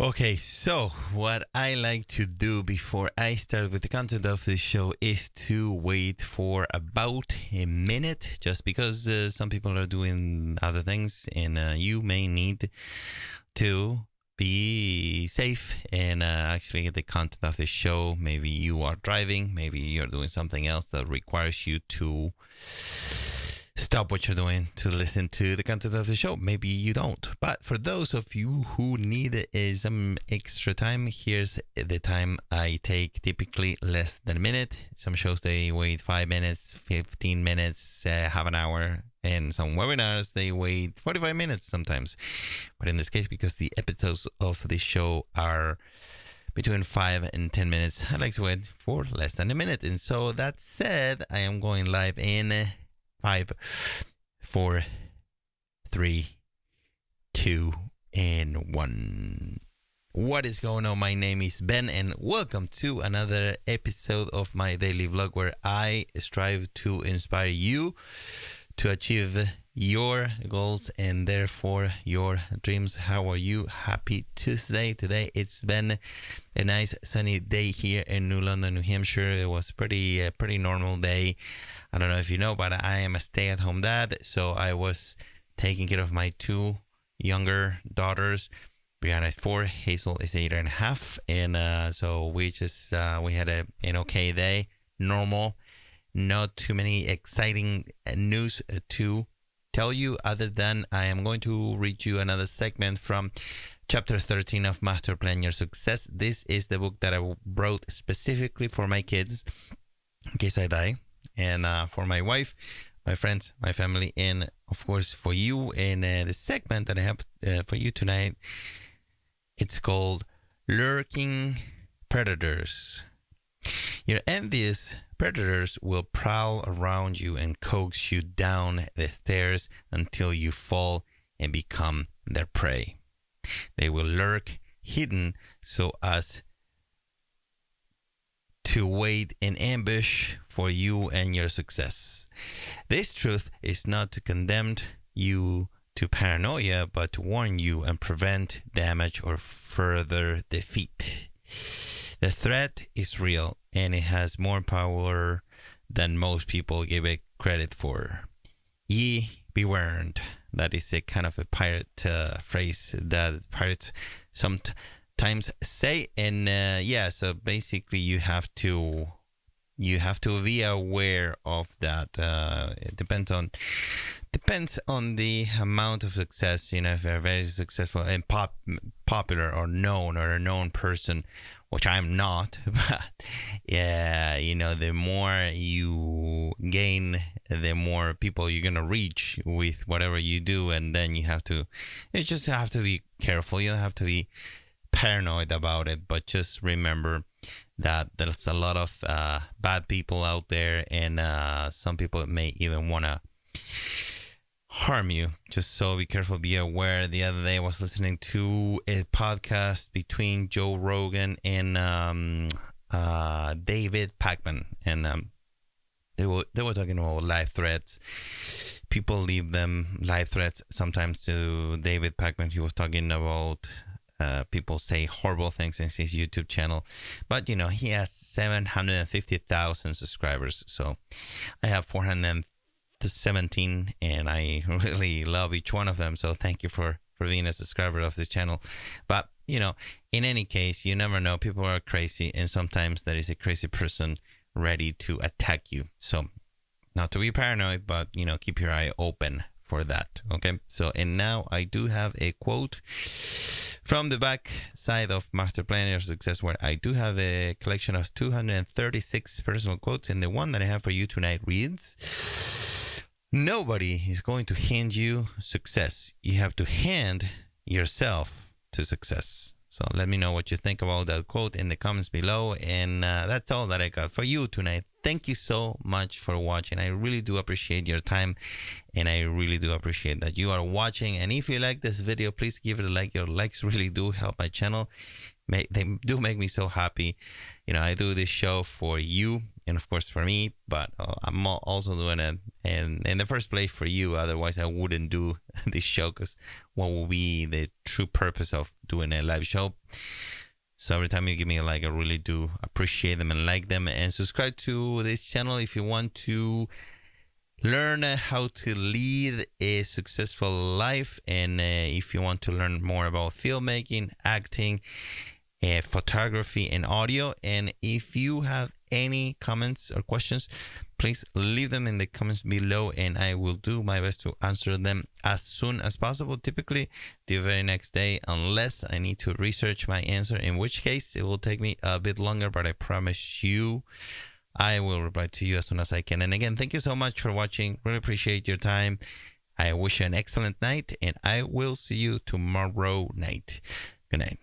Okay, so what I like to do before I start with the content of the show is to wait for about a minute, just because some people are doing other things and you may need to be safe and actually get the content of the show. Maybe you are driving, maybe you're doing something else that requires you to stop what you're doing to listen to the content of the show. Maybe you don't. But for those of you who need some extra time, here's the time I take, typically less than a minute. Some shows they wait 5 minutes, 15 minutes, half an hour. And some webinars, they wait 45 minutes sometimes. But in this case, because the episodes of the show are between 5 and 10 minutes, I like to wait for less than a minute. And so that said, I am going live in 5, 4, 3, 2, and 1. What is going on? My name is Ben, and welcome to another episode of my daily vlog where I strive to inspire you to achieve your goals and therefore your dreams. How are you? Happy Tuesday. Today it's been a nice sunny day here in New London, New Hampshire. It was pretty normal day. I don't know if you know, but I am a stay-at-home dad, so I was taking care of my two younger daughters. Brianna is 4, Hazel is 8.5, and so we had an okay day, normal. Not too many exciting news to tell you other than I am going to read you another segment from chapter 13 of Masterplan Your Success. This is the book that I wrote specifically for my kids in case I die, and for my wife, my friends, my family, and of course for you. And the segment that I have for you tonight, it's called Lurking Predators. Your envious predators will prowl around you and coax you down the stairs until you fall and become their prey. They will lurk hidden so as to wait in ambush for you and your success. This truth is not to condemn you to paranoia, but to warn you and prevent damage or further defeat. The threat is real, and it has more power than most people give it credit for. Ye be warned. That is a kind of a pirate phrase that pirates sometimes say. And so basically you have to be aware of that. It depends on the amount of success. You know, if you're very successful and popular or a known person, which I'm not, but yeah, you know, the more you gain, the more people you're gonna reach with whatever you do, and then you just have to be careful. You don't have to be paranoid about it, but just remember that there's a lot of bad people out there, and some people may even wanna harm you. Just so be careful, be aware. The other day I was listening to a podcast between Joe Rogan and David Pakman, and they were talking about life threats. People leave them life threats sometimes to David Pakman. He was talking about people say horrible things in his YouTube channel, but you know, he has 750,000 subscribers, so I have 417, and I really love each one of them. So thank you for being a subscriber of this channel. But you know, in any case, you never know. People are crazy, and sometimes there is a crazy person ready to attack you. So not to be paranoid, but you know, keep your eye open for that. Okay. So, and now I do have a quote from the back side of Masterplan Your Success, where I do have a collection of 236 personal quotes, and the one that I have for you tonight reads: nobody is going to hand you success. You have to hand yourself to success. So let me know what you think about that quote in the comments below. And that's all that I got for you tonight. Thank you so much for watching. I really do appreciate your time, and I really do appreciate that you are watching. And if you like this video, please give it a like. Your likes really do help my channel. They do make me so happy. You know, I do this show for you and of course for me, but I'm also doing it and in the first place for you. Otherwise, I wouldn't do this show, because what will be the true purpose of doing a live show? So every time you give me a like, I really do appreciate them and like them. And subscribe to this channel if you want to learn how to lead a successful life, and if you want to learn more about filmmaking, acting, photography, and audio. And if you have any comments or questions, please leave them in the comments below, and I will do my best to answer them as soon as possible, typically the very next day, unless I need to research my answer, in which case it will take me a bit longer, but I promise you I will reply to you as soon as I can. And again, thank you so much for watching. Really appreciate your time. I wish you an excellent night, and I will see you tomorrow night. Good night.